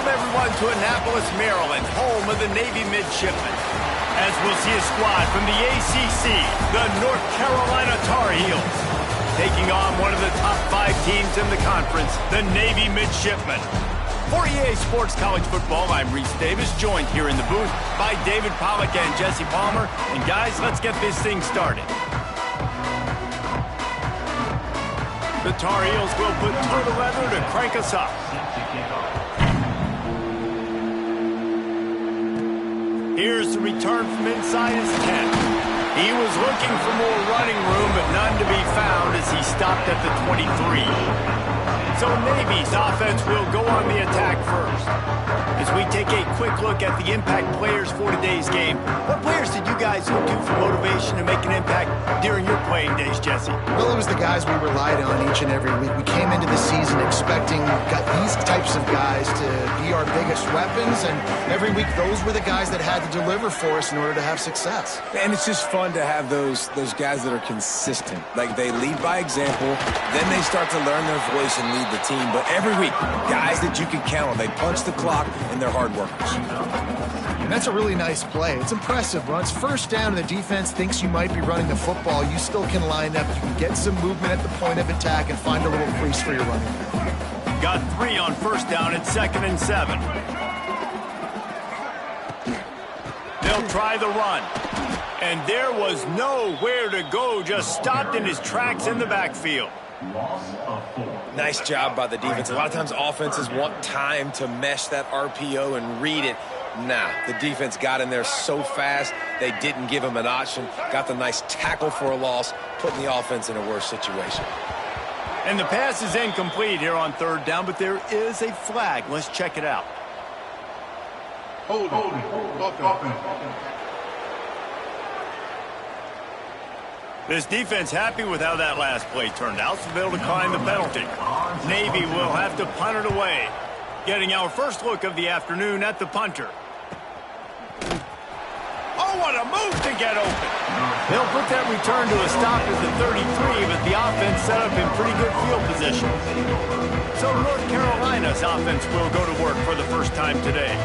Welcome, everyone, to Annapolis, Maryland, home of the Navy midshipmen. As we'll see a squad from the ACC, the North Carolina Tar Heels, taking on one of the top 5 teams in the conference, the Navy midshipmen. For EA Sports College Football, I'm Reese Davis, joined here in the booth by David Pollack and Jesse Palmer. And guys, let's get this thing started. The Tar Heels will put toe to leather to crank us up. Here's the return from inside his 10. He was looking for more running room, but none to be found as he stopped at the 23. So Navy's offense will go on the attack first. As we take a quick look at the impact players for today's game, what players did you guys look to for motivation to make an impact during your playing days, Jesse? Well, it was the guys we relied on each and every week. We came into the season expecting these types of guys to be our biggest weapons, and every week those were the guys that had to deliver for us in order to have success. And it's just fun to have those guys that are consistent. Like, they lead by example, then they start to learn their voice and lead the team. But every week, guys that you can count on. They punch the clock, and they're hard workers. And that's a really nice play. It's impressive. When it's first down and the defense thinks you might be running the football, you still can line up. You can get some movement at the point of attack and find a little crease for your running back. Got 3 on first down at 2nd and 7. They'll try the run. And there was nowhere to go, just stopped in his tracks in the backfield. Nice job by the defense. A lot of times offenses want time to mesh that RPO and read it. Nah, the defense got in there so fast, they didn't give him an option. Got the nice tackle for a loss, putting the offense in a worse situation. And the pass is incomplete here on 3rd down, but there is a flag. Let's check it out. Hold on. This defense happy with how that last play turned out, so they'll decline the penalty. Navy will have to punt it away. Getting our first look of the afternoon at the punter. Oh, what a move to get open. They'll put that return to a stop at the 33, but the offense set up in pretty good field position. So North Carolina's offense will go to work for the first time today.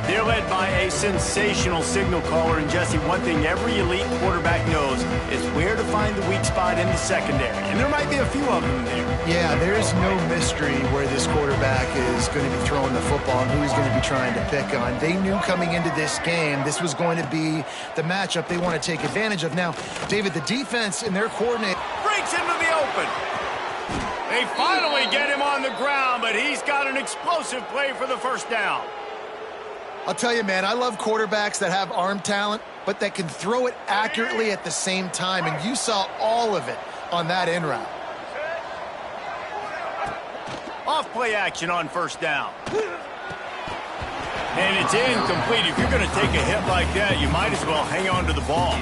They're led by a sensational signal caller, and Jesse, one thing every elite quarterback knows is where to find the weak spot in the secondary, and there might be a few of them there. Yeah, there's no mystery where this quarterback is going to be throwing the football and who he's going to be trying to pick on. They knew coming into this game this was going to be the matchup they want to take advantage of. Now, David, the defense and their coordinator breaks into the open. They finally get him on the ground, but he's got an explosive play for the first down. I'll tell you, man, I love quarterbacks that have arm talent, but that can throw it accurately at the same time, and you saw all of it on that in route. Off-play action on first down. And it's incomplete. If you're going to take a hit like that, you might as well hang on to the ball.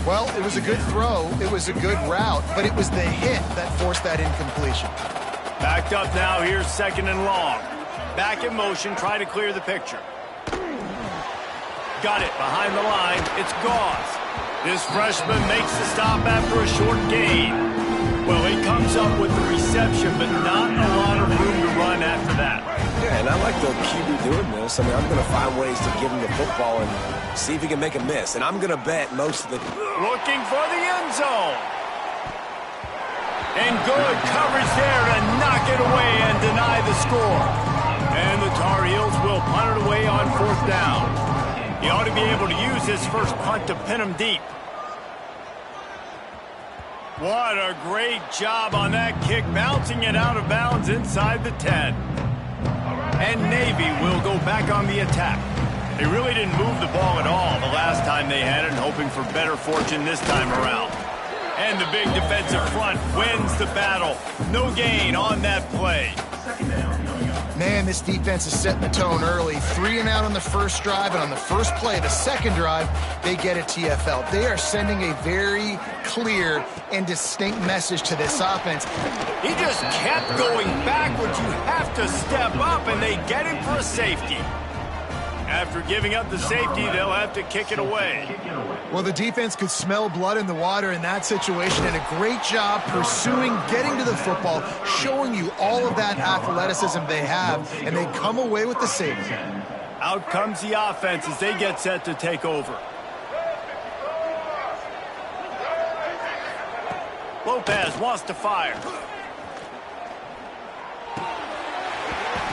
Well, it was a good throw. It was a good route, but it was the hit that forced that incompletion. Backed up now. Here's 2nd and long. Back in motion. Try to clear the picture. Got it behind the line. It's Gauze. This freshman makes the stop after a short gain. Well, he comes up with the reception, but not a lot of room to run after that. Yeah, and I like the QB doing this. I mean, I'm going to find ways to give him the football and see if he can make a miss. And I'm going to bet most of the... Looking for the end zone. And good coverage there to knock it away and deny the score. And the Tar Heels will punt it away on 4th down. He ought to be able to use his first punt to pin him deep. What a great job on that kick, bouncing it out of bounds inside the 10. And Navy will go back on the attack. They really didn't move the ball at all the last time they had it, hoping for better fortune this time around. And the big defensive front wins the battle. No gain on that play. Man, this defense is setting the tone early. 3 and out on the first drive, and on the first play, the second drive, they get a TFL. They are sending a very clear and distinct message to this offense. He just kept going backwards. You have to step up, and they get him for a safety. After giving up the safety, they'll have to kick it away. Well, the defense could smell blood in the water in that situation, and a great job pursuing, getting to the football, showing you all of that athleticism they have, and they come away with the safety. Out comes the offense as they get set to take over. Lopez wants to fire.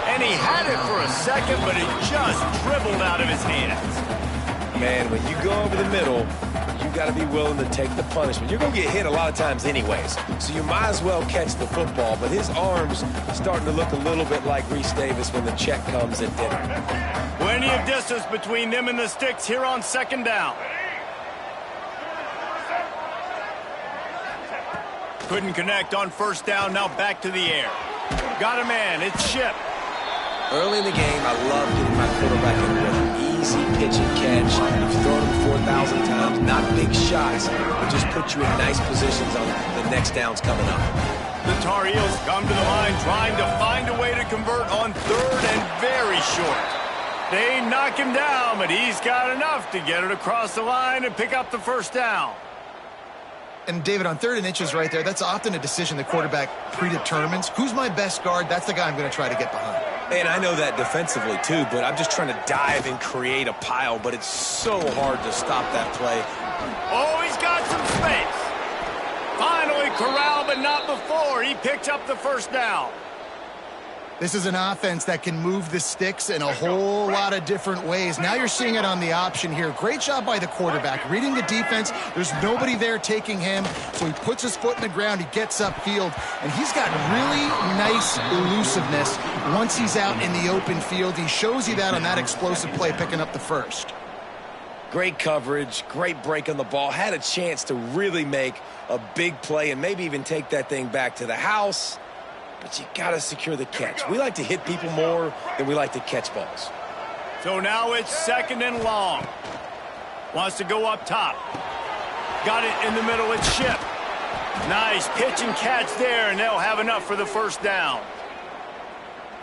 And he had it for a second, but it just dribbled out of his hands. Man, when you go over the middle, you got to be willing to take the punishment. You're going to get hit a lot of times anyways, so you might as well catch the football. But his arms starting to look a little bit like Reese Davis when the check comes at dinner. Plenty of distance between them and the sticks here on second down. Couldn't connect on first down, now back to the air. Got a man, it's Ship. Early in the game, I love getting my quarterback in rhythm. Easy pitch and catch. You've thrown him 4,000 times. Not big shots, but just put you in nice positions on the next downs coming up. The Tar Heels come to the line trying to find a way to convert on third and very short. They knock him down, but he's got enough to get it across the line and pick up the first down. And, David, on 3rd and inches right there, that's often a decision the quarterback predetermines. Who's my best guard? That's the guy I'm going to try to get behind. And I know that defensively, too, but I'm just trying to dive and create a pile, but it's so hard to stop that play. Oh, he's got some space. Finally corralled, but not before. He picks up the first down. This is an offense that can move the sticks in a whole lot of different ways. Now you're seeing it on the option here. Great job by the quarterback. Reading the defense, there's nobody there taking him, so he puts his foot in the ground, he gets upfield, and he's got really nice elusiveness once he's out in the open field. He shows you that on that explosive play, picking up the first. Great coverage, great break on the ball. Had a chance to really make a big play and maybe even take that thing back to the house. But you got to secure the catch. We like to hit people more than we like to catch balls. So now it's 2nd and long. Wants to go up top. Got it in the middle. It's Ship. Nice pitch and catch there, and they'll have enough for the first down.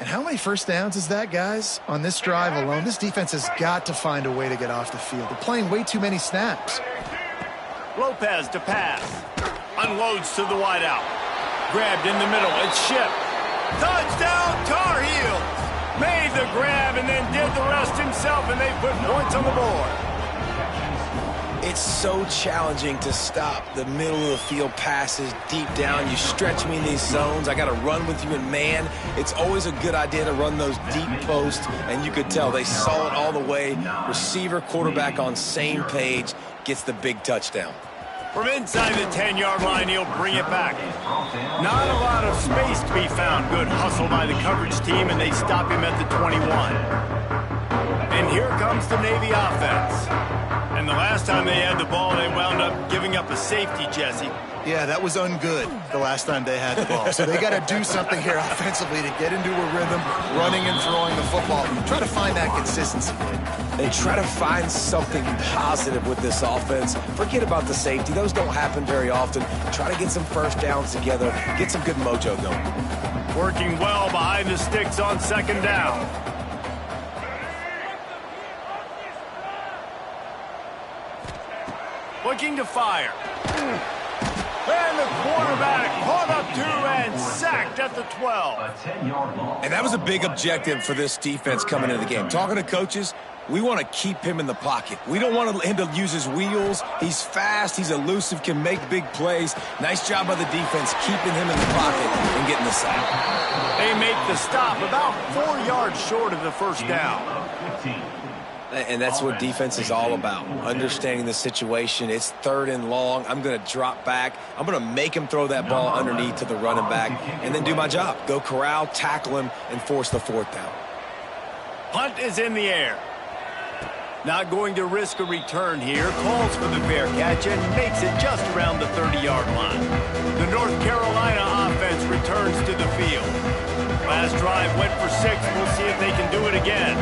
And how many first downs is that, guys, on this drive alone? This defense has got to find a way to get off the field. They're playing way too many snaps. Lopez to pass. Unloads to the wideout. Grabbed in the middle. It's Ship. Touchdown, Tar Heels. Made the grab and then did the rest himself, and they put points on the board. It's so challenging to stop the middle of the field passes deep down. You stretch me in these zones. I got to run with you in man. It's always a good idea to run those deep posts, and you could tell they saw it all the way. Receiver, quarterback on same page, gets the big touchdown. From inside the 10-yard line, he'll bring it back. Not a lot of space to be found. Good hustle by the coverage team, and they stop him at the 21. And here comes the Navy offense. And the last time they had the ball, they wound up giving up a safety, Jesse. Yeah, that was ungood the last time they had the ball. So they got to do something here offensively to get into a rhythm, running and throwing the football. Try to find that consistency. They try to find something positive with this offense. Forget about the safety. Those don't happen very often. Try to get some first downs together. Get some good mojo going. Working well behind the sticks on 2nd down. Looking to fire. And the quarterback caught up to and sacked at the 12. And that was a big objective for this defense coming into the game. Talking to coaches, we want to keep him in the pocket. We don't want him to use his wheels. He's fast. He's elusive, can make big plays. Nice job by the defense keeping him in the pocket and getting the sack. They make the stop about 4 yards short of the first down. And that's what defense is all about, understanding the situation. It's 3rd and long. I'm going to drop back. I'm going to make him throw that ball underneath to the running back and then do my job. Go corral, tackle him, and force the 4th down. Punt is in the air. Not going to risk a return here. Calls for the fair catch and makes it just around the 30-yard line. The North Carolina offense returns to the field. Last drive went for 6. We'll see if they can do it again.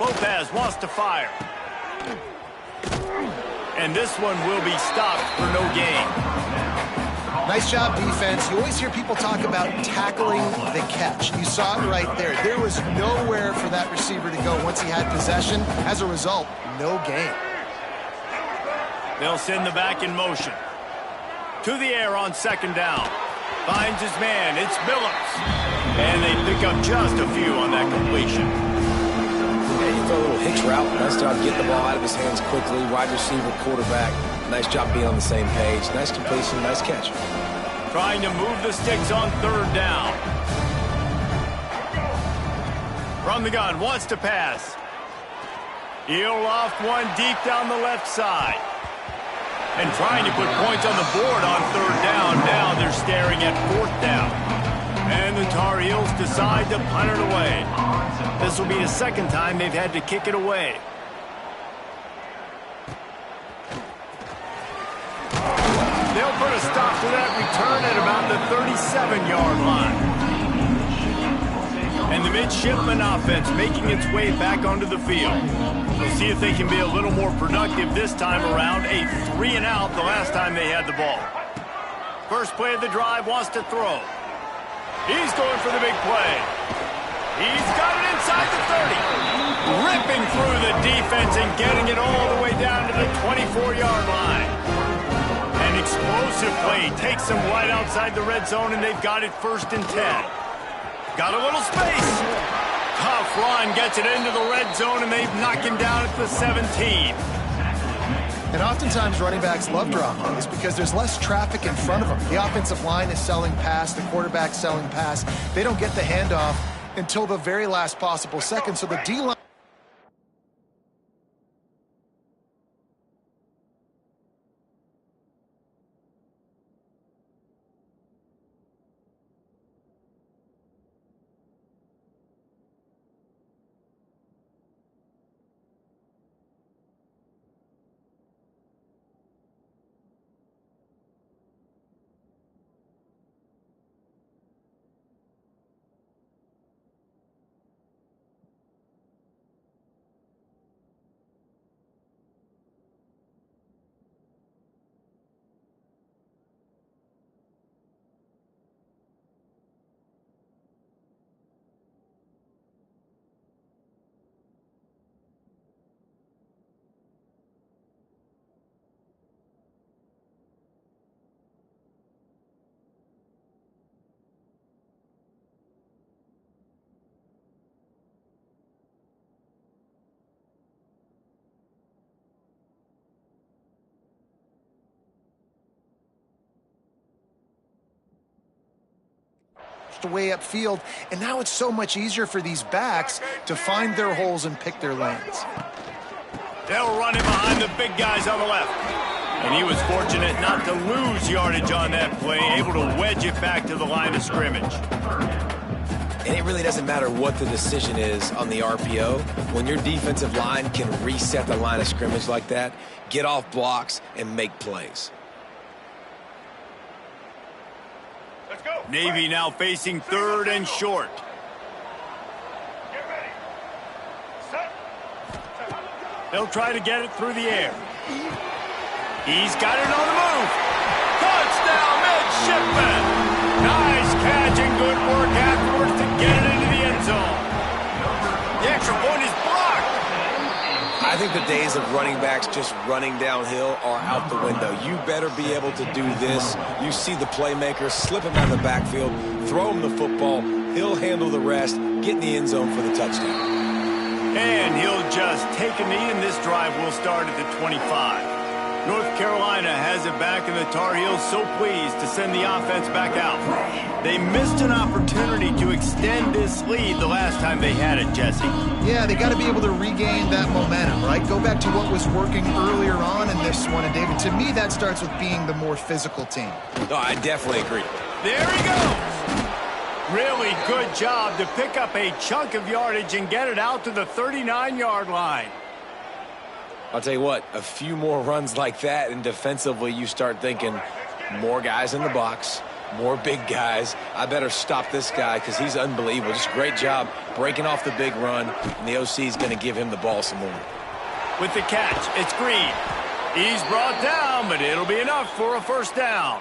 Lopez wants to fire. And this one will be stopped for no gain. Nice job, defense. You always hear people talk about tackling the catch. You saw it right there. There was nowhere for that receiver to go once he had possession. As a result, no gain. They'll send the back in motion. To the air on second down. Finds his man. It's Phillips. And they pick up just a few on that completion. Yeah, you throw a little hitch route. Nice job getting the ball out of his hands quickly. Wide receiver, quarterback. Nice job being on the same page. Nice completion, nice catch. Trying to move the sticks on third down. From the gun, wants to pass. He'll loft one deep down the left side. And trying to put points on the board on third down. Now they're staring at fourth down. And the Tar Heels decide to punt it away. This will be the second time they've had to kick it away. They'll put a stop to that return at about the 37-yard line. And the midshipman offense making its way back onto the field. We'll see if they can be a little more productive this time around. A 3-and-out the last time they had the ball. First play of the drive, wants to throw. He's going for the big play. He's got it inside the 30. Ripping through the defense and getting it all the way down to the 24-yard line. An explosive play takes them right outside the red zone, and they've got it 1st and 10. Got a little space. Tough run gets it into the red zone, and they've knocked him down at the 17. And oftentimes running backs love draw plays because there's less traffic in front of them. The offensive line is selling pass, the quarterback's selling pass. They don't get the handoff until the very last possible second, so the D-line way upfield, and now it's so much easier for these backs to find their holes and pick their lanes. They'll run him behind the big guys on the left. And he was fortunate not to lose yardage on that play, able to wedge it back to the line of scrimmage. And it really doesn't matter what the decision is on the RPO. When your defensive line can reset the line of scrimmage like that, get off blocks, and make plays. Navy now facing 3rd and short. They'll try to get it through the air. He's got it on the move. Touchdown, midshipman. Nice catch and good work afterwards to get it into the end zone. The extra point is blocked. I think the days of running backs just running downhill are out the window. You better be able to do this. You see the playmaker, slip him out of the backfield, throw him the football. He'll handle the rest, get in the end zone for the touchdown. And he'll just take a knee, and this drive will start at the 25. North Carolina has it back, and the Tar Heels so pleased to send the offense back out. They missed an opportunity to extend this lead the last time they had it, Jesse. Yeah, they got to be able to regain that momentum, right? Go back to what was working earlier on in this one. And, David, to me, that starts with being the more physical team. No, I definitely agree. There he goes. Really good job to pick up a chunk of yardage and get it out to the 39-yard line. I'll tell you what, a few more runs like that, and defensively you start thinking more guys in the box, more big guys. I better stop this guy because he's unbelievable. Just great job breaking off the big run, and the OC is going to give him the ball some more. With the catch, it's Green. He's brought down, but it'll be enough for a first down.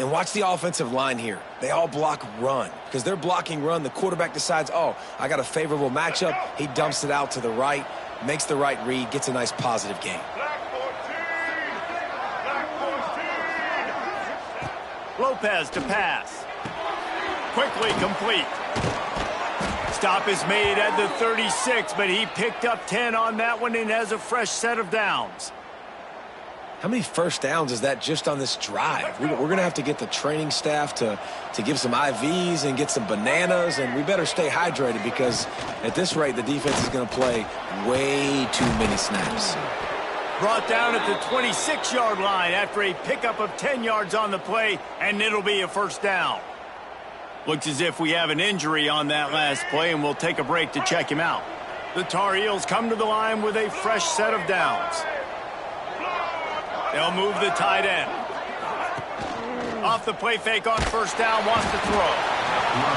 And watch the offensive line here. They all block run. Because they're blocking run, the quarterback decides, oh, I got a favorable matchup. He dumps it out to the right, makes the right read, gets a nice positive gain. Lopez to pass. Quickly complete. Stop is made at the 36, but he picked up 10 on that one and has a fresh set of downs. How many first downs is that just on this drive? We're going to have to get the training staff to give some IVs and get some bananas, and we better stay hydrated because at this rate, the defense is going to play way too many snaps. Brought down at the 26-yard line after a pickup of 10 yards on the play, and it'll be a first down. Looks as if we have an injury on that last play, and we'll take a break to check him out. The Tar Heels come to the line with a fresh set of downs. They'll move the tight end. Off the play fake on first down, wants to throw.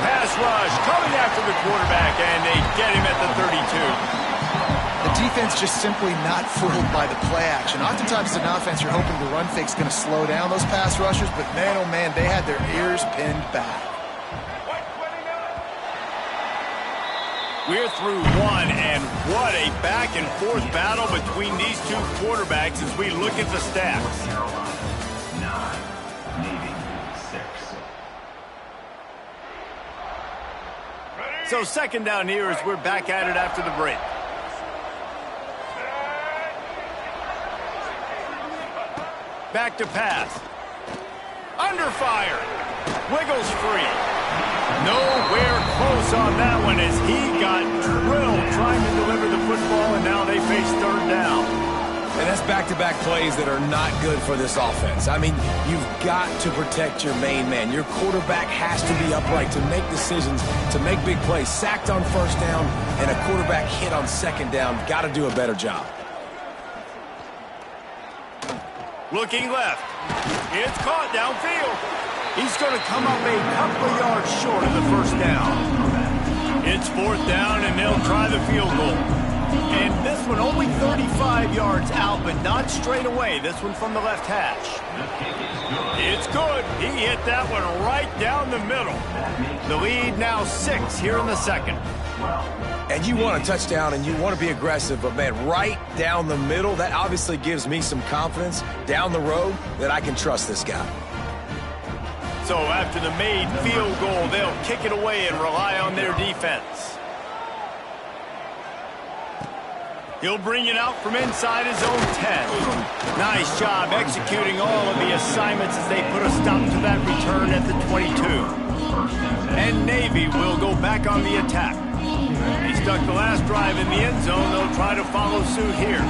Pass rush coming after the quarterback, and they get him at the 32. The defense just simply not fooled by the play action. Oftentimes as an offense, you're hoping the run fake's going to slow down those pass rushers, but man, oh man, they had their ears pinned back. We're through one, and what a back-and-forth battle between these two quarterbacks as we look at the stats. 9, Navy 6. So second down here as we're back at it after the break. Back to pass. Under fire. Wiggles free. Nowhere close on that one as he got drilled trying to deliver the football, and now they face third down. And that's back-to-back plays that are not good for this offense. I mean, you've got to protect your main man. Your quarterback has to be upright to make decisions, to make big plays. Sacked on first down and a quarterback hit on second down. Got to do a better job. Looking left. It's caught downfield. He's going to come up a couple of yards short of the first down. It's fourth down, and they'll try the field goal. And this one only 35 yards out, but not straight away. This one from the left hash. It's good. He hit that one right down the middle. The lead now 6 here in the second. And you want a touchdown and you want to be aggressive, but man, right down the middle, that obviously gives me some confidence down the road that I can trust this guy. So after the made field goal, they'll kick it away and rely on their defense. He'll bring it out from inside his own 10. Nice job executing all of the assignments as they put a stop to that return at the 22. And Navy will go back on the attack. They stuck the last drive in the end zone. They'll try to follow suit here.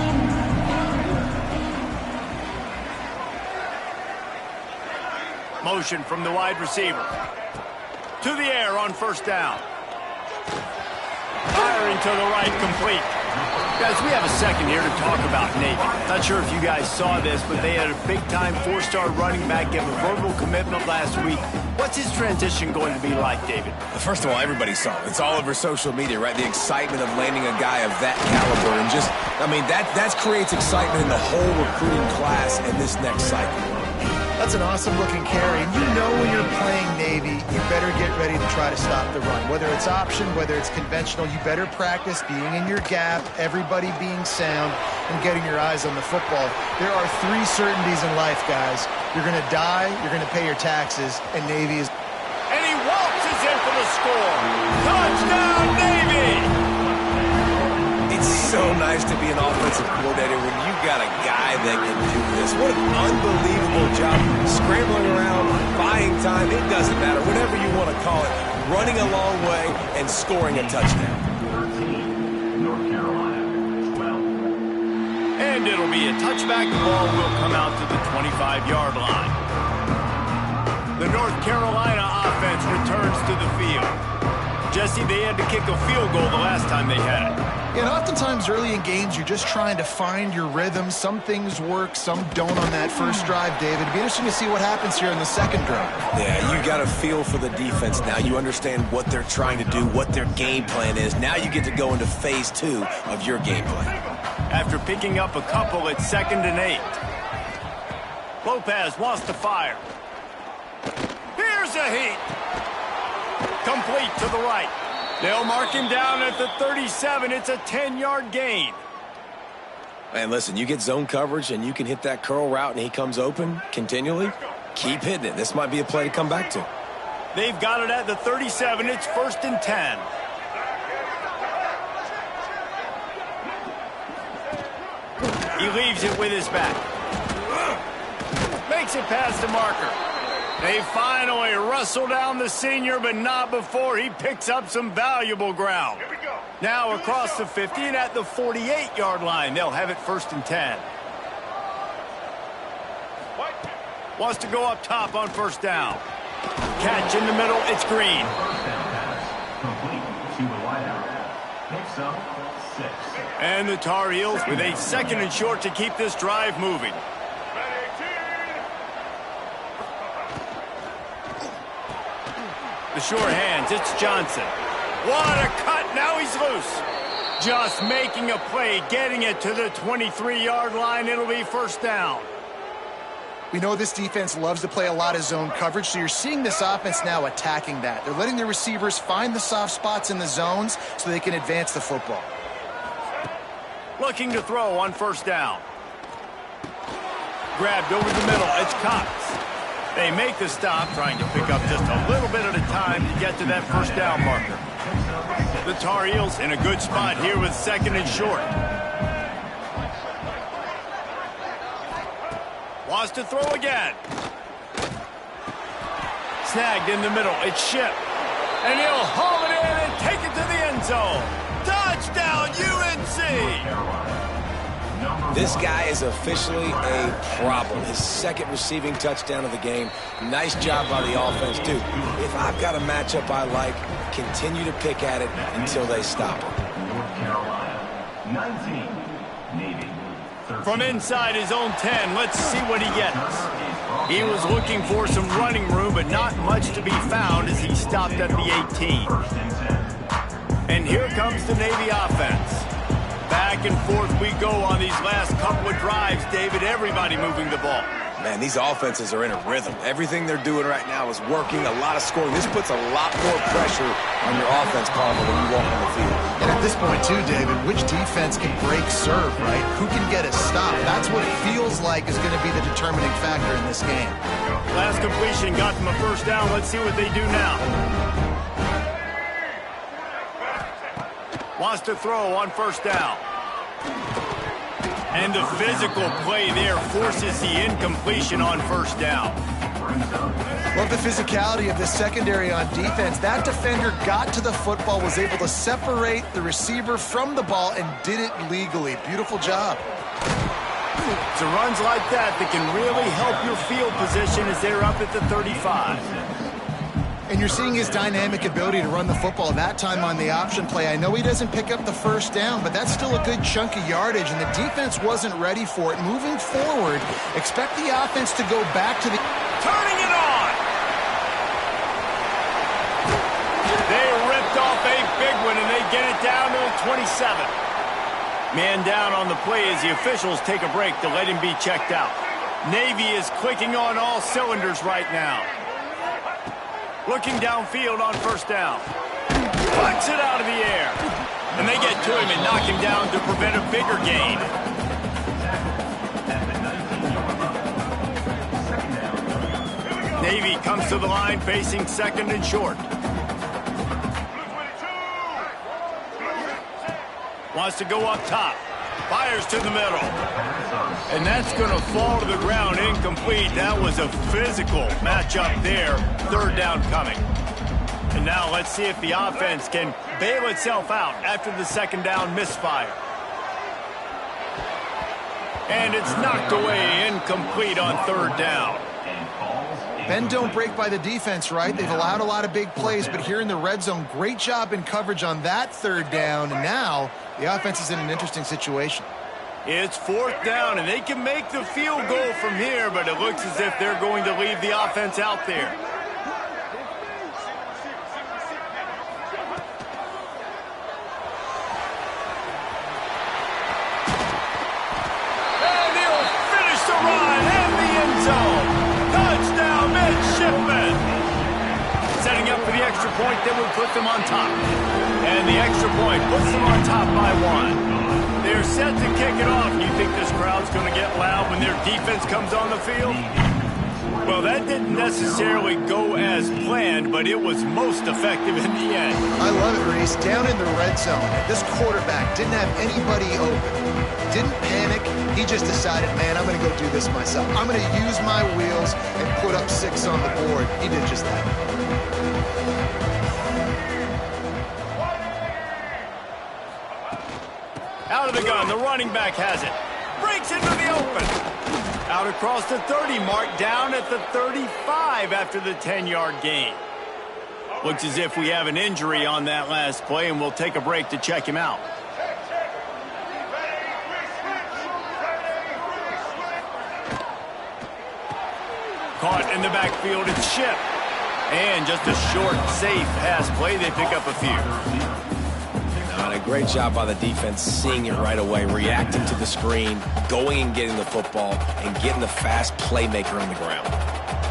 Motion from the wide receiver. To the air on first down. Firing to the right, complete. Guys, we have a second here to talk about Navy. Not sure if you guys saw this, but they had a big-time 4-star running back give a verbal commitment last week. What's his transition going to be like, David? First of all, everybody saw it. It's all over social media, right? The excitement of landing a guy of that caliber. And just, I mean, that creates excitement in the whole recruiting class in this next cycle. That's an awesome-looking carry. And you know when you're playing Navy, you better get ready to try to stop the run. Whether it's option, whether it's conventional, you better practice being in your gap, everybody being sound, and getting your eyes on the football. There are 3 certainties in life, guys. You're going to die, you're going to pay your taxes, and Navy is... And he waltzes in for the score. Touchdown, Navy! It's so nice to be an offensive coordinator when you got a guy that can do this. What an unbelievable job. Scrambling around, buying time, it doesn't matter. Whatever you want to call it, running a long way and scoring a touchdown. 13, North Carolina 12. And it'll be a touchback. The ball will come out to the 25-yard line. The North Carolina offense returns to the field. Jesse, they had to kick a field goal the last time they had it. Yeah, and oftentimes early in games, you're just trying to find your rhythm. Some things work, some don't on that first drive, David. It'd be interesting to see what happens here in the second drive. Yeah, you got a feel for the defense now. You understand what they're trying to do, what their game plan is. Now you get to go into phase 2 of your game plan. After picking up a couple, it's 2nd and 8. Lopez wants to fire. Here's a heat. Complete to the right. They'll mark him down at the 37. It's a 10-yard gain. Man, listen, you get zone coverage and you can hit that curl route and he comes open continually. Keep hitting it. This might be a play to come back to. They've got it at the 37. It's 1st and 10. He leaves it with his back. Makes it past the marker. They finally wrestle down the senior, but not before he picks up some valuable ground. Now across the 50 and at the 48-yard line, they'll have it 1st and 10. Wants to go up top on 1st down. Catch in the middle, it's Green. And the Tar Heels with a 2nd and short to keep this drive moving. The short hands, it's Johnson. What a cut, now he's loose. Just making a play, getting it to the 23-yard line. It'll be 1st down. We know this defense loves to play a lot of zone coverage, so you're seeing this offense now attacking that. They're letting their receivers find the soft spots in the zones so they can advance the football. Looking to throw on 1st down. Grabbed over the middle, it's Cox. They make the stop, trying to pick up just a little bit at a time to get to that 1st down marker. The Tar Heels in a good spot here with 2nd and short. Wants to throw again. Snagged in the middle. It's Ship. And he'll haul it in and take it to the end zone. Touchdown, UNC! This guy is officially a problem. His 2nd receiving touchdown of the game. Nice job by the offense, too. If I've got a matchup I like, continue to pick at it until they stop him. North Carolina, 19, Navy. From inside his own 10, let's see what he gets. He was looking for some running room, but not much to be found as he stopped at the 18. And here comes the Navy offense. Back and forth we go on these last couple of drives, David. Everybody moving the ball. Man, these offenses are in a rhythm. Everything they're doing right now is working. A lot of scoring. This puts a lot more pressure on your offense, Palmer, when you walk on the field. And at this point, too, David, which defense can break serve, right? Who can get a stop? That's what it feels like is going to be the determining factor in this game. Last completion got them a 1st down. Let's see what they do now. Wants to throw on 1st down. And the physical play there forces the incompletion on 1st down. Love the physicality of the secondary on defense. That defender got to the football, was able to separate the receiver from the ball, and did it legally. Beautiful job. It's runs like that that can really help your field position as they're up at the 35. And you're seeing his dynamic ability to run the football that time on the option play. I know he doesn't pick up the 1st down, but that's still a good chunk of yardage, and the defense wasn't ready for it. Moving forward, expect the offense to go back to the... Turning it on! They ripped off a big one, and they get it down to the 27. Man down on the play as the officials take a break to let him be checked out. Navy is clicking on all cylinders right now. Looking downfield on 1st down. Pucks it out of the air. And they get to him and knock him down to prevent a bigger gain. Navy comes to the line facing 2nd and short. Wants to go up top. Fires to the middle. And that's going to fall to the ground incomplete. That was a physical matchup there. 3rd down coming. And now let's see if the offense can bail itself out after the 2nd down misfire. And it's knocked away incomplete on 3rd down. Bend don't break by the defense, right? They've allowed a lot of big plays, but here in the red zone, great job in coverage on that 3rd down. And now the offense is in an interesting situation. It's 4th down, and they can make the field goal from here, but it looks as if they're going to leave the offense out there. And he'll finish the run in the end zone. Touchdown, midshipman. extra point that would put them on top. And the extra point puts them on top by 1. They're set to kick it off. You think this crowd's going to get loud when their defense comes on the field? Well, that didn't necessarily go as planned, but it was most effective in the end. I love it, Reese. Down in the red zone, this quarterback didn't have anybody open. Didn't panic. He just decided, man, I'm going to go do this myself. I'm going to use my wheels and put up 6 on the board. He did just that. Out of the gun, the running back has it. Breaks into the open. Out across the 30 mark, down at the 35 after the 10-yard gain. Looks as if we have an injury on that last play, and we'll take a break to check him out. Caught in the backfield, it's Ship. And just a short, safe pass play, they pick up a few. A great job by the defense, seeing it right away, reacting to the screen, going and getting the football, and getting the fast playmaker on the ground.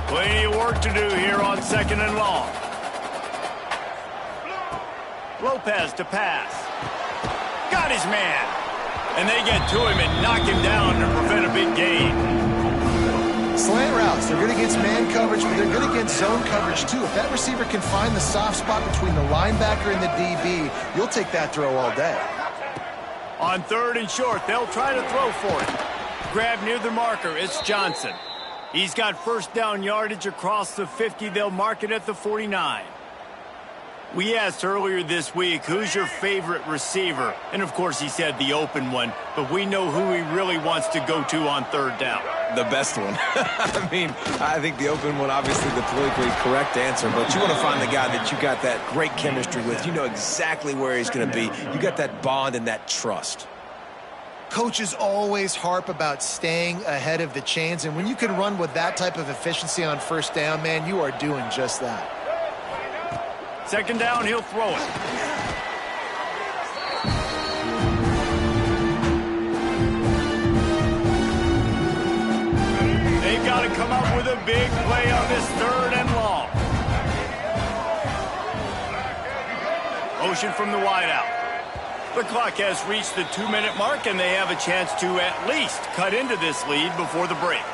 Plenty of work to do here on 2nd and long. Lopez to pass. Got his man. And they get to him and knock him down to prevent a big gain. Slant routes, they're good against man coverage, but they're good against zone coverage too. If that receiver can find the soft spot between the linebacker and the DB, you'll take that throw all day. On 3rd and short, they'll try to throw for it. Grab near the marker, it's Johnson. He's got first down yardage across the 50. They'll mark it at the 49. We asked earlier this week, who's your favorite receiver? And of course he said the open one, but we know who he really wants to go to on 3rd down. The best one. I mean, I think the open one, obviously the politically correct answer, but you want to find the guy that you got that great chemistry with. You know exactly where he's going to be. You got that bond and that trust. Coaches always harp about staying ahead of the chains, and when you can run with that type of efficiency on 1st down, man, you are doing just that. 2nd down, he'll throw it. They've got to come up with a big play on this 3rd and long. Motion from the wideout. The clock has reached the 2-minute mark, and they have a chance to at least cut into this lead before the break.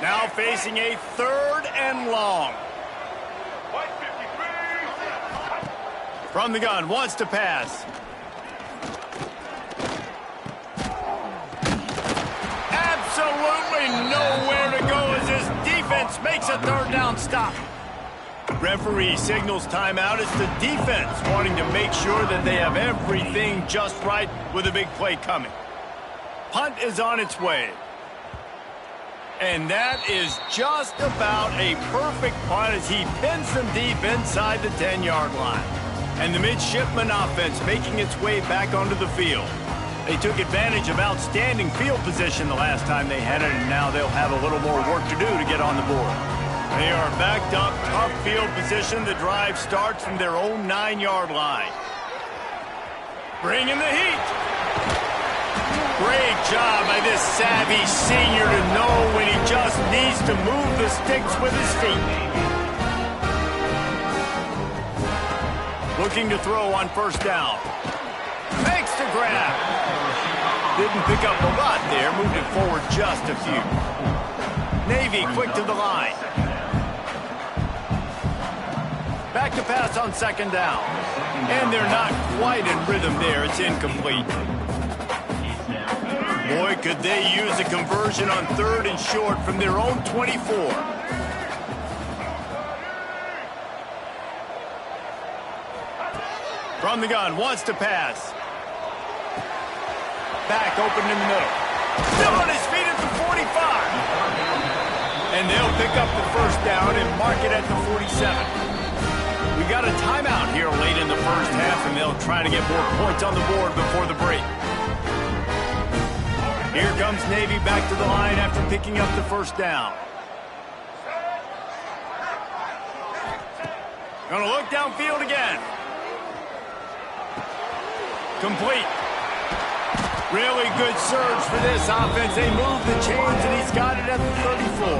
Now facing a 3rd and long. From the gun, wants to pass. Absolutely nowhere to go as this defense makes a 3rd down stop. Referee signals timeout. It's the defense wanting to make sure that they have everything just right with a big play coming. Punt is on its way. And that is just about a perfect punt as he pins them deep inside the 10-yard line. And the midshipman offense making its way back onto the field. They took advantage of outstanding field position the last time they had it, and now they'll have a little more work to do to get on the board. They are backed up, tough field position. The drive starts from their own 9-yard line. Bringing the heat. Great job by this savvy senior to know when he just needs to move the sticks with his feet. Looking to throw on 1st down. Makes the grab. Didn't pick up a lot there. Moved it forward just a few. Navy quick to the line. Back to pass on 2nd down. And they're not quite in rhythm there. It's incomplete. Boy, could they use a conversion on 3rd and short from their own 24. From the gun, wants to pass. Back open in the middle. Still on his feet at the 45. And they'll pick up the 1st down and mark it at the 47. We got a timeout here late in the 1st half, and they'll try to get more points on the board before the break. Here comes Navy back to the line after picking up the 1st down. Gonna look downfield again. Complete. Really good surge for this offense. They move the chains, and he's got it at the 34.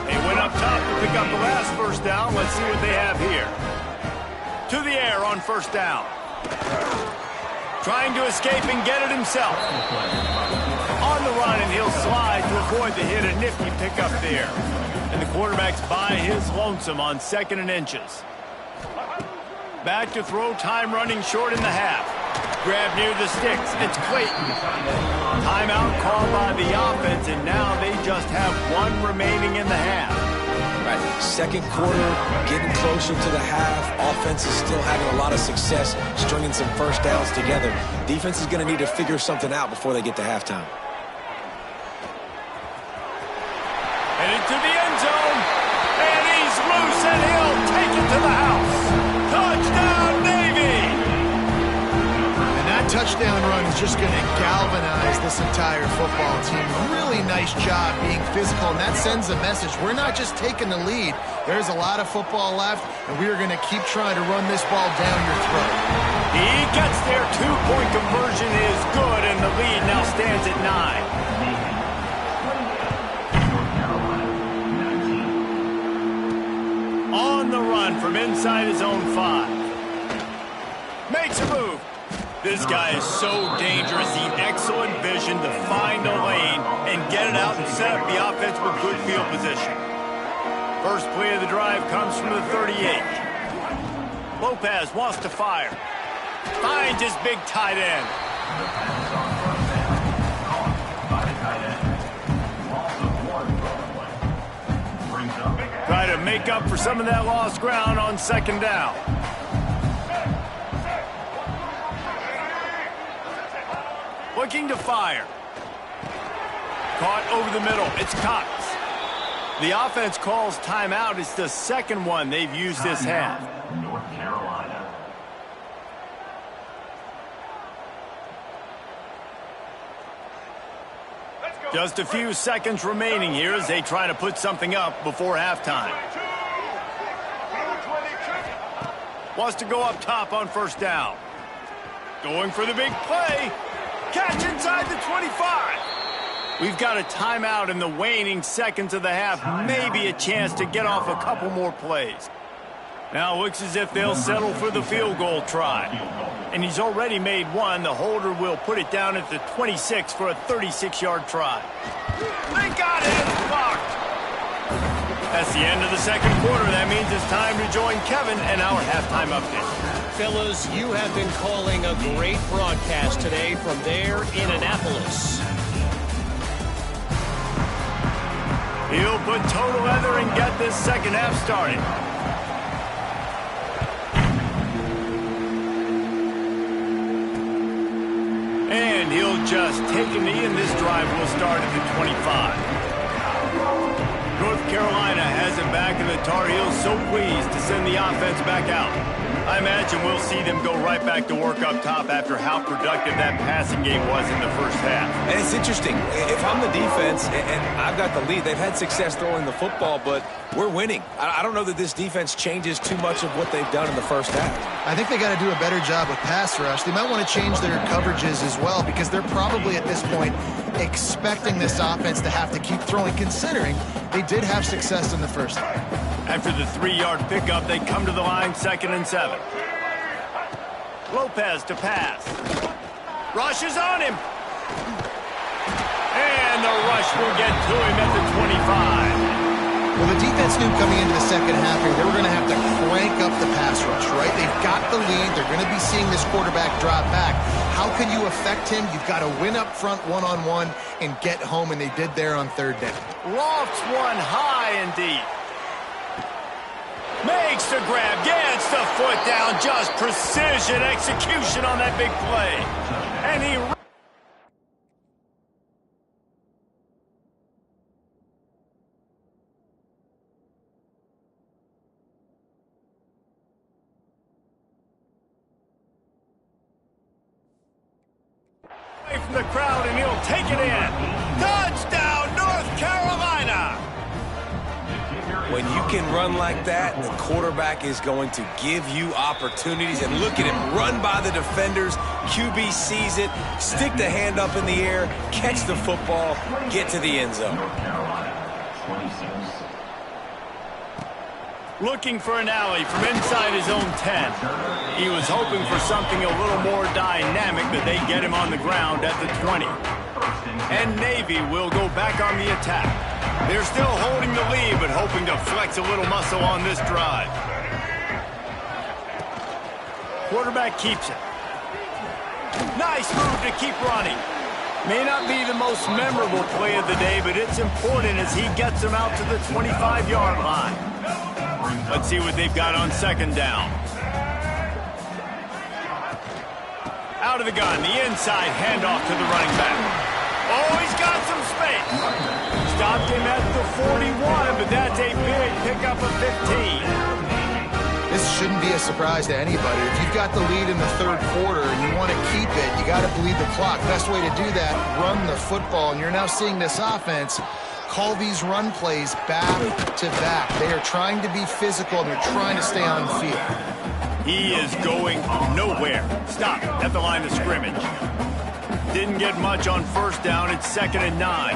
They went up top to pick up up the last first down. Let's see what they have here. To the air on first down. Trying to escape and get it himself. On the run, and he'll slide to avoid the hit. A nifty pickup there. And the quarterback's by his lonesome on 2nd and inches. Back to throw, time running short in the half. Grab near the sticks. It's Clayton. Timeout called by the offense, and now they just have 1 remaining in the half. Right, 2nd quarter, getting closer to the half. Offense is still having a lot of success stringing some first downs together. Defense is going to need to figure something out before they get to halftime. Headed to the end zone, and he's loose, and he'll take it to the house. Touchdown, Navy! And that touchdown run is just going to galvanize this entire football team. Really nice job being physical, and that sends a message. We're not just taking the lead. There's a lot of football left, and we are going to keep trying to run this ball down your throat. He gets there. 2-point conversion is good, and the lead now stands at 9. On the run from inside his own 5. Makes a move. This guy is so dangerous. He excellent vision to find a lane and get it out and set up the offense with good field position. First play of the drive comes from the 38. Lopez wants to fire. Finds his big tight end. Try to make up for some of that lost ground on 2nd down. Looking to fire. Caught over the middle. It's Cox. The offense calls timeout. It's the 2nd one they've used this half. North Carolina. Just a few seconds remaining here as they try to put something up before halftime. Wants to go up top on first down. Going for the big play. Catch inside the 25. We've got a timeout in the waning seconds of the half. Maybe a chance to get off a couple more plays. Now it looks as if they'll settle for the field goal try. And he's already made one. The holder will put it down at the 26 for a 36-yard try. They got it. It's blocked. That's the end of the 2nd quarter. That means it's time to join Kevin and our halftime update. Fellas, you have been calling a great broadcast today from there in Annapolis. He'll put total leather and get this 2nd half started. And he'll just take a knee, and this drive will start at the 25. North Carolina has it back, and the Tar Heels so pleased to send the offense back out. I imagine we'll see them go right back to work up top after how productive that passing game was in the first half. And it's interesting. If I'm the defense and I've got the lead, they've had success throwing the football, but we're winning. I don't know that this defense changes too much of what they've done in the first half. I think they got to do a better job with pass rush. They might want to change their coverages as well, because they're probably at this point expecting this offense to have to keep throwing, considering they did have success in the first half. After the 3-yard pickup, they come to the line 2nd and 7. Lopez to pass. Rush is on him. And the rush will get to him at the 25. Well, the defense knew coming into the 2nd half here, they were going to have to crank up the pass rush, right? They've got the lead. They're going to be seeing this quarterback drop back. How can you affect him? You've got to win up front one-on-one and get home, and they did there on 3rd down. Lofts one high and deep. Makes the grab, gets the foot down, just precision execution on that big play. And he... away from the crowd, and he'll take it in. Touchdown, North Carolina! When you can run like that, the quarterback is going to give you opportunities. And look at him run by the defenders. QB sees it, stick the hand up in the air, catch the football, get to the end zone. North Carolina, 26. Looking for an alley from inside his own 10. He was hoping for something a little more dynamic, but they get him on the ground at the 20. And Navy will go back on the attack. They're still holding the lead, but hoping to flex a little muscle on this drive. Quarterback keeps it. Nice move to keep running. May not be the most memorable play of the day, but it's important as he gets them out to the 25-yard line. Let's see what they've got on second down. Out of the gun, the inside handoff to the running back. Oh, he's got some space. Stopped him at the 41, but that's a big pickup of 15. This shouldn't be a surprise to anybody. If you've got the lead in the third quarter and you want to keep it, you got to bleed the clock. Best way to do that, run the football. And you're now seeing this offense call these run plays back to back. They are trying to be physical, and they're trying to stay on the field. He is going nowhere. Stop at the line of scrimmage. Didn't get much on first down. It's 2nd and 9.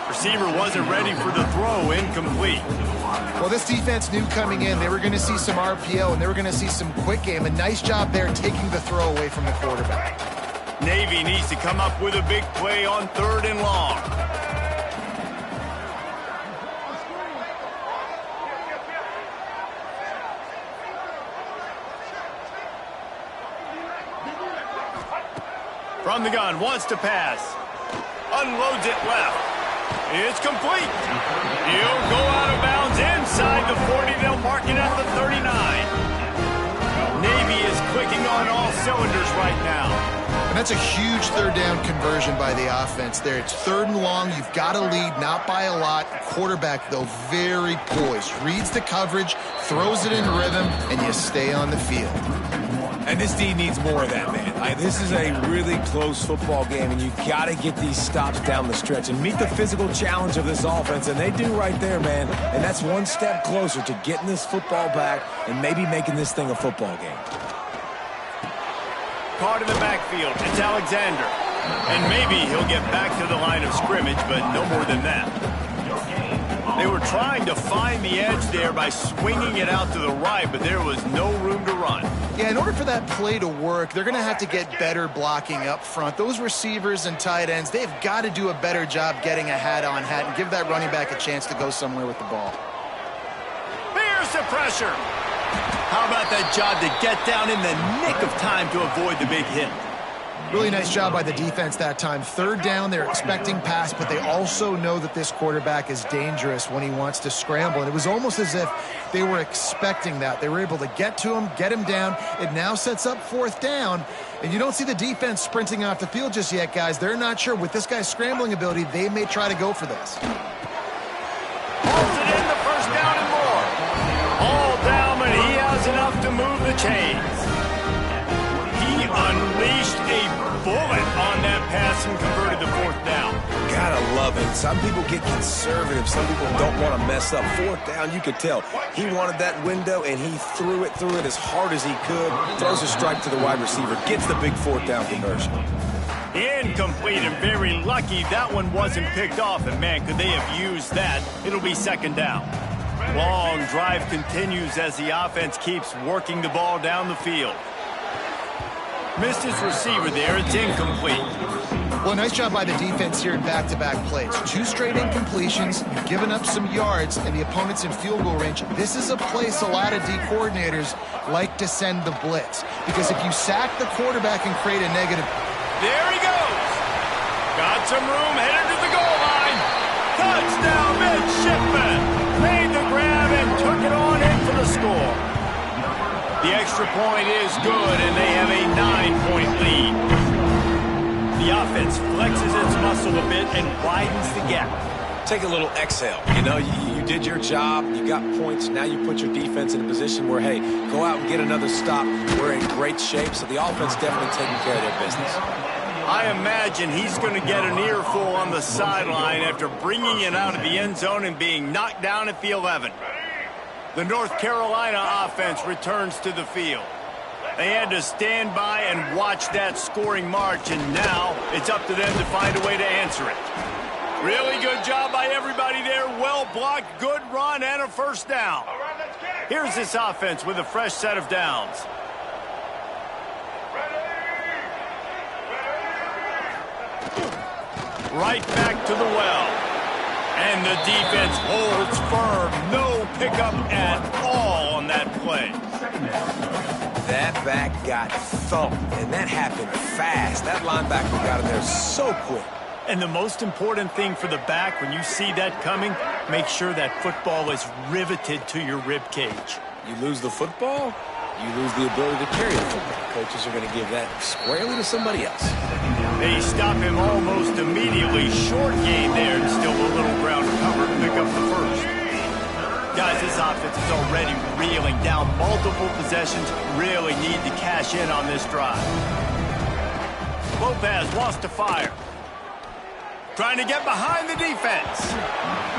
Receiver wasn't ready for the throw. Incomplete. Well, this defense knew coming in they were going to see some RPO and they were going to see some quick game. A nice job there taking the throw away from the quarterback. Navy needs to come up with a big play on 3rd and long. From the gun, wants to pass. Unloads it left. It's complete. He'll go out of bounds inside the 40. They'll mark it at the 39. Navy is clicking on all cylinders right now. And that's a huge 3rd down conversion by the offense there. It's 3rd and long. You've got to lead, not by a lot. Quarterback, though, very poised. Reads the coverage, throws it in rhythm, and you stay on the field. And this D needs more of that, man. This is a really close football game, and you got to get these stops down the stretch and meet the physical challenge of this offense, and they do right there, man. And that's one step closer to getting this football back and maybe making this thing a football game. Caught in the backfield. It's Alexander. And maybe he'll get back to the line of scrimmage, but no more than that. They were trying to find the edge there by swinging it out to the right, but there was no room to run. Yeah, in order for that play to work, they're going to have to get better blocking up front. Those receivers and tight ends, they've got to do a better job getting a hat-on-hat and give that running back a chance to go somewhere with the ball. Here's the pressure. How about that job to get down in the nick of time to avoid the big hit? Really nice job by the defense that time. 3rd down, they're expecting pass, but they also know that this quarterback is dangerous when he wants to scramble. And it was almost as if they were expecting that. They were able to get to him, get him down. It now sets up 4th down. And you don't see the defense sprinting off the field just yet, guys. They're not sure. With this guy's scrambling ability, they may try to go for this. Holds it in the 1st down and more. All down, but he has enough to move the chains. He unleashed a bullet on that pass and converted the 4th down. Gotta love it. Some people get conservative. Some people don't want to mess up. 4th down, you could tell. He wanted that window, and he threw it as hard as he could. Throws a strike to the wide receiver. Gets the big 4th down conversion. Incomplete, and very lucky that one wasn't picked off. And, man, could they have used that? It'll be 2nd down. Long drive continues as the offense keeps working the ball down the field. Missed his receiver there. It's incomplete. Well, nice job by the defense here in back-to-back plays. 2 straight incompletions, you've given up some yards, and the opponent's in field goal range. This is a place a lot of D coordinators like to send the blitz. Because if you sack the quarterback and create a negative... There he goes. Got some room, headed to the goal line. Touchdown, midshipman. Made the grab and took it on in for the score. The extra point is good, and they have a 9-point lead. The offense flexes its muscle a bit and widens the gap. Take a little exhale. You know, you did your job. You got points. Now you put your defense in a position where, hey, go out and get another stop. We're in great shape, so the offense definitely taking care of their business. I imagine he's going to get an earful on the sideline after bringing it out of the end zone and being knocked down at the 11. The North Carolina offense returns to the field. They had to stand by and watch that scoring march, and now it's up to them to find a way to answer it. Really good job by everybody there. Well blocked, good run, and a first down. All right, let's get it. Here's this offense with a fresh set of downs. Right back to the well. And the defense holds firm. No pickup at all on that play. That back got thumped, and that happened fast. That linebacker got in there so quick. And the most important thing for the back, when you see that coming, make sure that football is riveted to your rib cage. You lose the football, you lose the ability to carry the football. Coaches are going to give that squarely to somebody else. They stop him almost immediately. Short gain there, and still a little ground to cover to pick up the first. Guys, this offense is already reeling down multiple possessions. Really need to cash in on this drive. Lopez wants to fire. Trying to get behind the defense.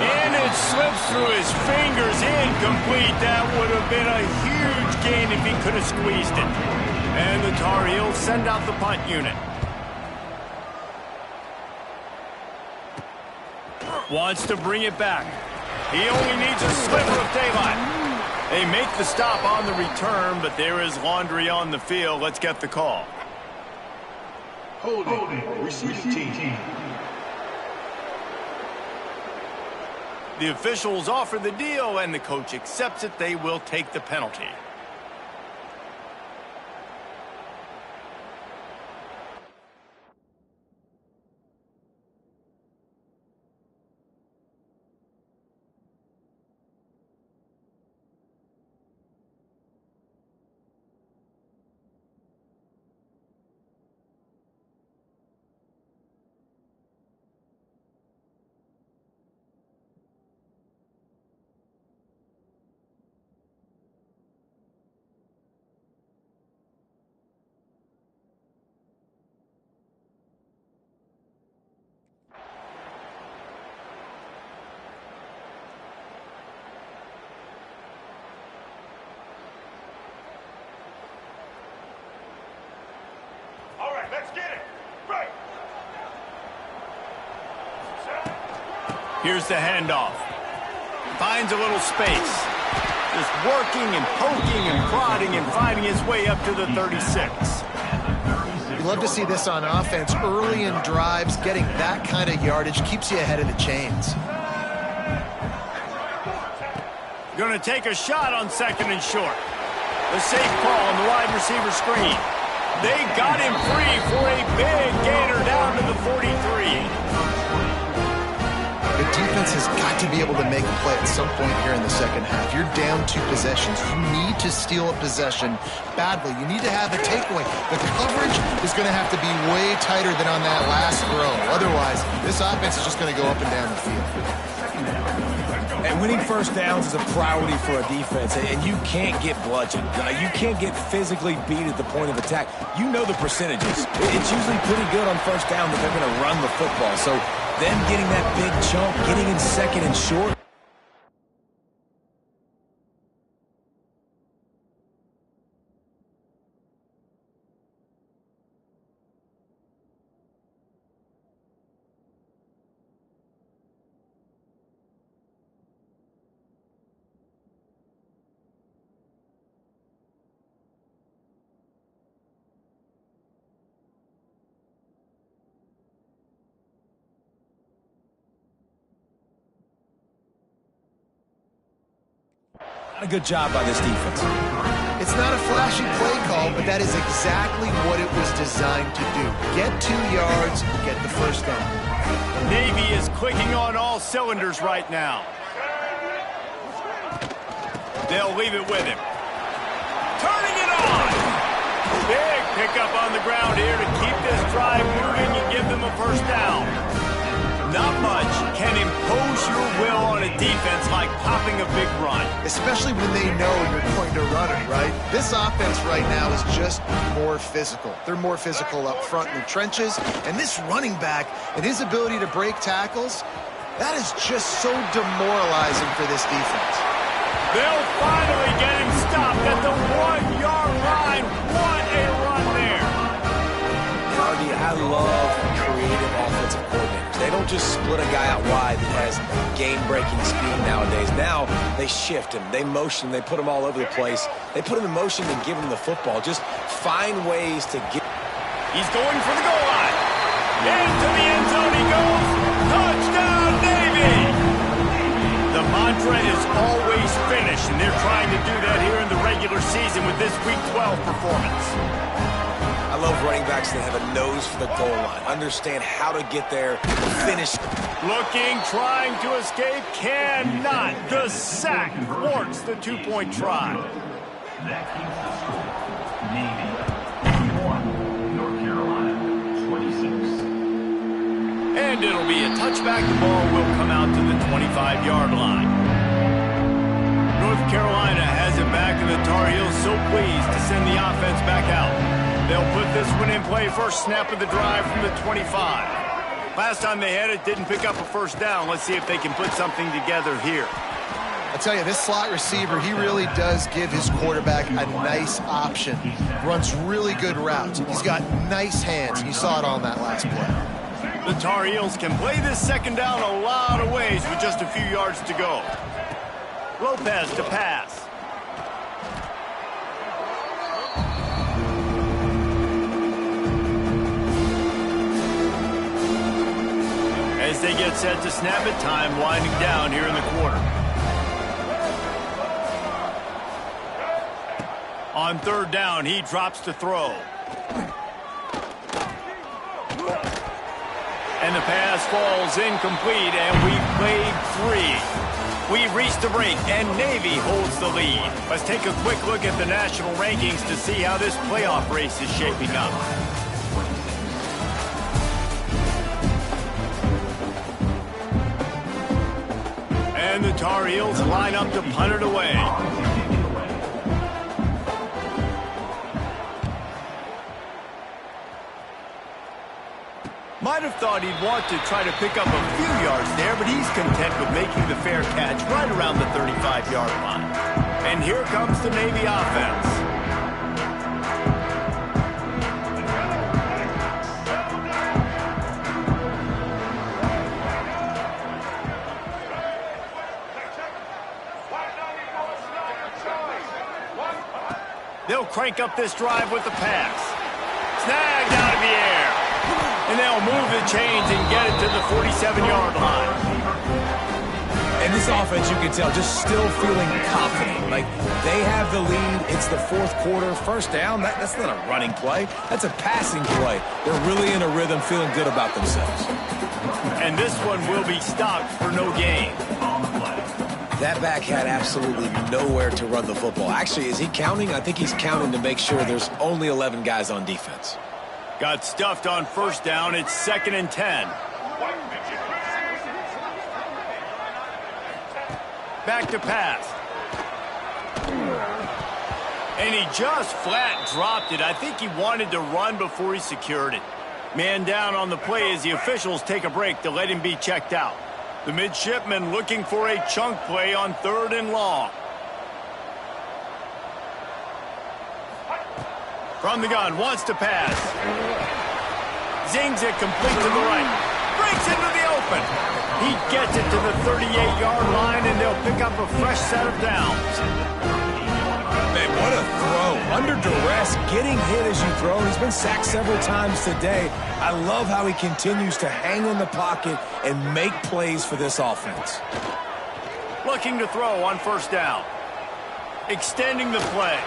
And it slips through his fingers. Incomplete. That would have been a huge gain if he could have squeezed it. And the Tar Heels send out the punt unit. Wants to bring it back. He only needs a sliver of daylight. They make the stop on the return, but there is laundry on the field. Let's get the call. Holding. Receiving team. The officials offer the deal, and the coach accepts it. They will take the penalty. Here's the handoff. Finds a little space. Just working and poking and prodding and finding his way up to the 36. You love to see this on offense. Early in drives, getting that kind of yardage keeps you ahead of the chains. Going to take a shot on second and short. The safe call on the wide receiver screen. They got him free for a big gainer down to the 43. The defense has got to be able to make a play at some point here in the second half. You're down 2 possessions. You need to steal a possession badly. You need to have a takeaway. The coverage is going to have to be way tighter than on that last throw. Otherwise, this offense is just going to go up and down the field. And winning first downs is a priority for a defense, and you can't get bludgeoned. You can't get physically beat at the point of attack. You know the percentages. It's usually pretty good on first down that they're going to run the football. So them getting that big chunk, getting in second and short. A good job by this defense. It's not a flashy play call, but that is exactly what it was designed to do. Get 2 yards, get the first down. Navy is clicking on all cylinders right now. They'll leave it with him. Turning it on! Big pickup on the ground here to keep this drive moving and give them a first down. Not much can impose your will on a defense like popping a big run. Especially when they know you're going to run it, right? This offense right now is just more physical. They're more physical up front in the trenches. And this running back and his ability to break tackles, that is just so demoralizing for this defense. They'll finally get him stopped at the 1-yard line. I love creative offensive coordinators. They don't just split a guy out wide that has game-breaking speed nowadays. Now they shift him, they motion him, they put him all over the place. They put him in motion and give him the football. Just find ways to get. He's going for the goal line. Into the end zone he goes. Touchdown, Navy! The mantra is always finish, and they're trying to do that here in the regular season with this Week 12 performance. I love running backs that have a nose for the goal line. Understand how to get there, finish. Looking, trying to escape, cannot. The sack thwarts the two-point try. That keeps the score. Navy 21, North Carolina 26. And it'll be a touchback. The ball will come out to the 25-yard line. North Carolina has it back, and the Tar Heels so pleased to send the offense back out. They'll put this one in play. First snap of the drive from the 25. Last time they had it, didn't pick up a first down. Let's see if they can put something together here. I tell you, this slot receiver, he really does give his quarterback a nice option. Runs really good routes. He's got nice hands, and you saw it on that last play. The Tar Heels can play this second down a lot of ways with just a few yards to go. Lopez to pass. As they get set to snap it, time winding down here in the quarter. On third down, he drops to throw. And the pass falls incomplete, and we've played 3. We've reached the break, and Navy holds the lead. Let's take a quick look at the national rankings to see how this playoff race is shaping up. And the Tar Heels line up to punt it away. Might have thought he'd want to try to pick up a few yards there, but he's content with making the fair catch right around the 35-yard line. And here comes the Navy offense. They'll crank up this drive with the pass. Snagged out of the air. And they'll move the chains and get it to the 47-yard line. And this offense, you can tell, just still feeling confident. Like, they have the lead. It's the fourth quarter. First down, that's not a running play. That's a passing play. They're really in a rhythm, feeling good about themselves. And this one will be stopped for no gain. That back had absolutely nowhere to run the football. Actually, is he counting? I think he's counting to make sure there's only 11 guys on defense. Got stuffed on first down. It's 2nd and 10. Back to pass. And he just flat dropped it. I think he wanted to run before he secured it. Man down on the play as the officials take a break to let him be checked out. The midshipman looking for a chunk play on 3rd and long. From the gun, wants to pass. Zings it complete to the right. Breaks into the open. He gets it to the 38-yard line, and they'll pick up a fresh set of downs. Man, what a throw. Under duress, getting hit as you throw. He's been sacked several times today. I love how he continues to hang in the pocket and make plays for this offense. Looking to throw on first down. Extending the play.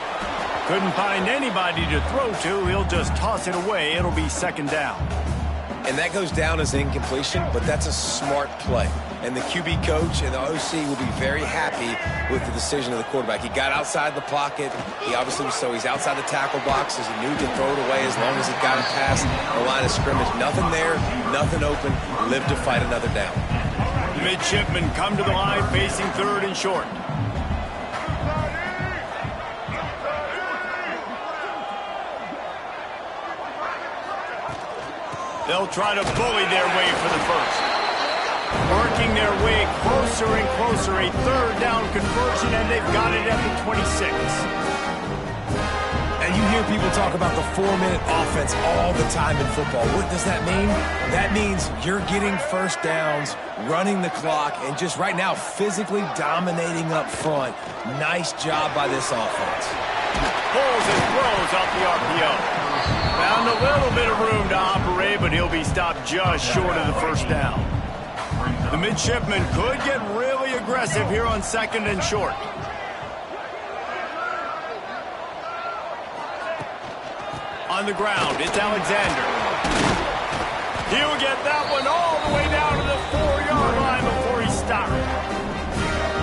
Couldn't find anybody to throw to. He'll just toss it away. It'll be 2nd down. And that goes down as incompletion, but that's a smart play. And the QB coach and the OC will be very happy with the decision of the quarterback. He got outside the pocket. He obviously was, so he's outside the tackle box as he knew to throw it away as long as he got it past the line of scrimmage. Nothing there, nothing open. Live to fight another down. The midshipmen come to the line facing 3rd and short. They'll try to bully their way for the first. Working their way closer and closer. A 3rd down conversion, and they've got it at the 26. And you You hear people talk about the 4-minute offense all the time in football. What does that mean? That means you're getting first downs, running the clock, and just right now physically dominating up front. Nice job by this offense. Pulls and throws off the RPO. Found a little bit of room to operate, but he'll be stopped just short of the first down. The midshipman could get really aggressive here on 2nd and short. On the ground, it's Alexander. He'll get that one all the way down to the 4-yard line before he stopped.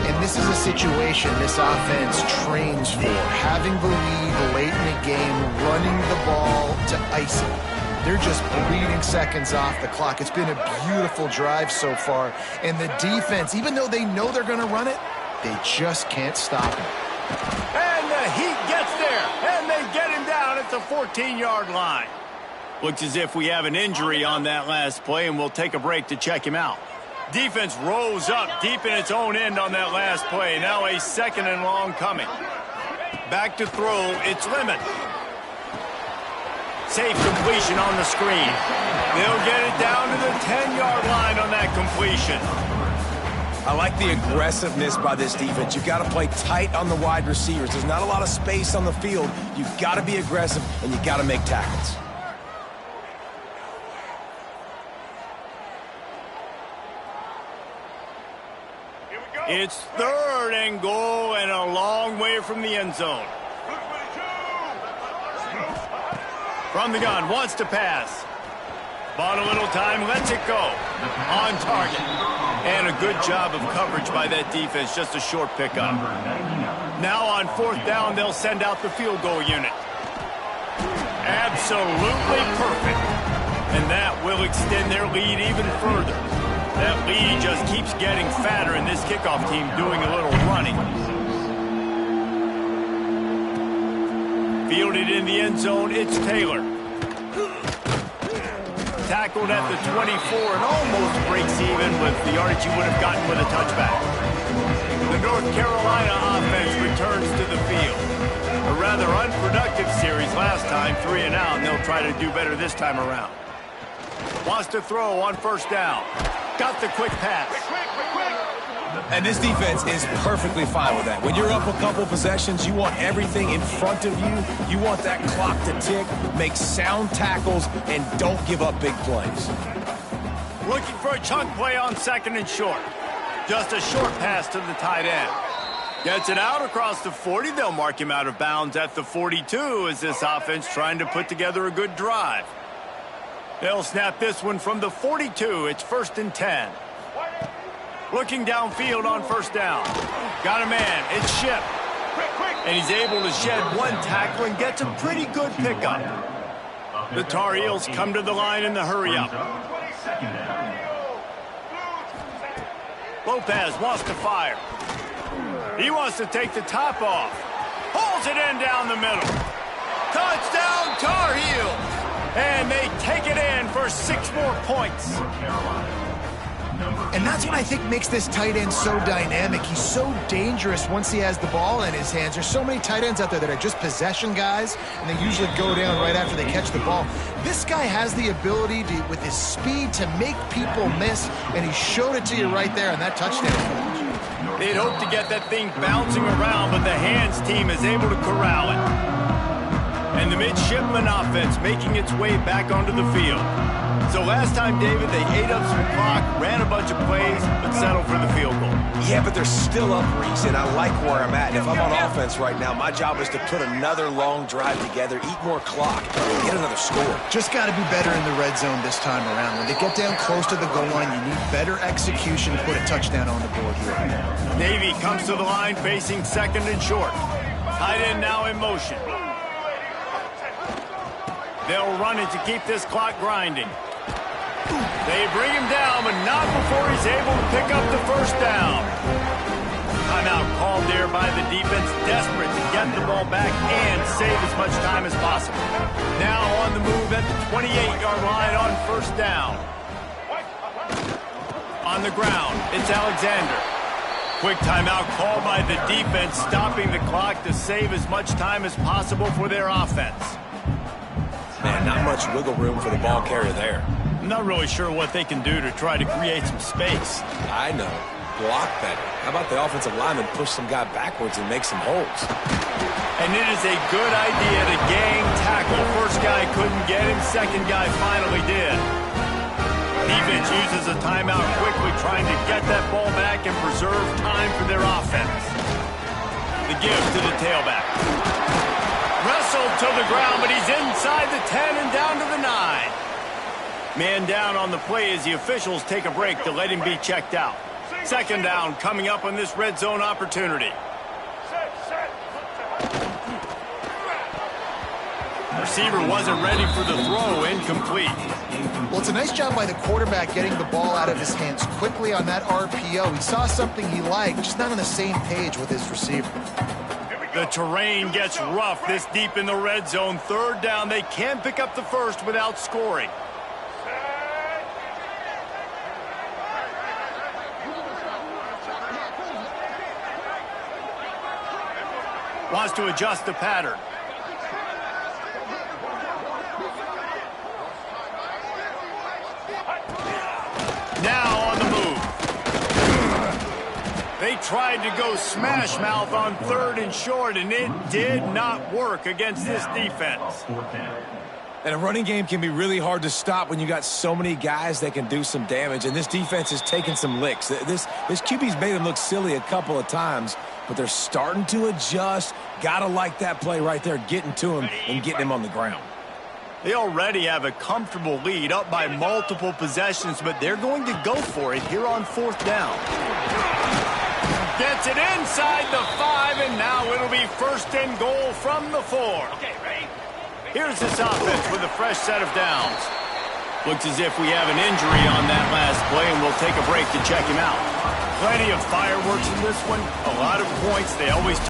And this is a situation this offense trains for. Having the lead late in the game, running the ball to ice it. They're just bleeding seconds off the clock. It's been a beautiful drive so far. And the defense, even though they know they're going to run it, they just can't stop it. And the Heat gets there, and they get him down at the 14-yard line. Looks as if we have an injury on that last play, and we'll take a break to check him out. Defense rose up deep in its own end on that last play. Now a 2nd and long coming. Back to throw, it's Lemon. Safe completion on the screen. They'll get it down to the 10-yard line on that completion. I like the aggressiveness by this defense. You've got to play tight on the wide receivers. There's not a lot of space on the field. You've got to be aggressive, and you've got to make tackles. It's 3rd and goal and a long way from the end zone. From the gun, wants to pass. Bought a little time, lets it go. On target. And a good job of coverage by that defense, just a short pickup. Now on 4th down, they'll send out the field goal unit. Absolutely perfect. And that will extend their lead even further. That lead just keeps getting fatter, and this kickoff team doing a little running. Fielded in the end zone, it's Taylor. Tackled at the 24 and almost breaks even with the yardage you would have gotten with a touchback. The North Carolina offense returns to the field. A rather unproductive series last time, 3 and out, and they'll try to do better this time around. Wants to throw on 1st down. Got the quick pass. And this defense is perfectly fine with that. When you're up a couple possessions, you want everything in front of you. You want that clock to tick, make sound tackles, and don't give up big plays. Looking for a chunk play on 2nd and short. Just a short pass to the tight end. Gets it out across the 40. They'll mark him out of bounds at the 42 as this offense trying to put together a good drive. They'll snap this one from the 42. It's 1st and 10. Looking downfield on 1st down. Got a man. It's Ship. And he's able to shed one tackle and gets a pretty good pickup. The Tar Heels come to the line in the hurry-up. Lopez wants to fire. He wants to take the top off. Pulls it in down the middle. Touchdown, Tar Heels! And they take it in for 6 more points. And that's what I think makes this tight end so dynamic. He's so dangerous once he has the ball in his hands. There's so many tight ends out there that are just possession guys, and they usually go down right after they catch the ball. This guy has the ability to, with his speed, to make people miss, and he showed it to you right there on that touchdown. They'd hope to get that thing bouncing around, but the hands team is able to corral it. And the midshipman offense making its way back onto the field. So last time, David, they ate up some clock, ran a bunch of plays, but settled for the field goal. Yeah, but they're still up, Reese, and I like where I'm at. And if I'm on offense right now, my job is to put another long drive together, eat more clock, and get another score. Just got to be better in the red zone this time around. When they get down close to the goal line, you need better execution to put a touchdown on the board here. Navy comes to the line facing 2nd and short. Tight end now in motion. They'll run it to keep this clock grinding. They bring him down, but not before he's able to pick up the 1st down. Timeout called there by the defense, desperate to get the ball back and save as much time as possible. Now on the move at the 28-yard line on 1st down. On the ground, it's Alexander. Quick timeout called by the defense, stopping the clock to save as much time as possible for their offense. Man, not much wiggle room for the ball carrier there. I'm not really sure what they can do to try to create some space. I know. Block better. How about the offensive lineman push some guy backwards and make some holes? And it is a good idea to gang tackle. First guy couldn't get him, second guy finally did. Defense uses a timeout quickly, trying to get that ball back and preserve time for their offense. The give to the tailback. Wrestled to the ground, but he's inside the 10 and down to the 9. Man down on the play as the officials take a break to let him be checked out. Second down coming up on this red zone opportunity. Receiver wasn't ready for the throw, incomplete. Well, it's a nice job by the quarterback getting the ball out of his hands quickly on that RPO. He saw something he liked, just not on the same page with his receiver. The terrain gets rough this deep in the red zone. Third down, they can't pick up the first without scoring. Wants to adjust the pattern. Now on the move. They tried to go smash mouth on third and short, and it did not work against this defense. And a running game can be really hard to stop when you got so many guys that can do some damage, and this defense is taking some licks. This QB's made them look silly a couple of times, but they're starting to adjust. Gotta like that play right there, getting to him and getting him on the ground. They already have a comfortable lead, up by multiple possessions, but they're going to go for it here on fourth down. Gets it inside the 5, and now it'll be first and goal from the 4. Okay, ready? Here's this offense with a fresh set of downs. Looks as if we have an injury on that last play, and we'll take a break to check him out. Plenty of fireworks in this one, a lot of points. They always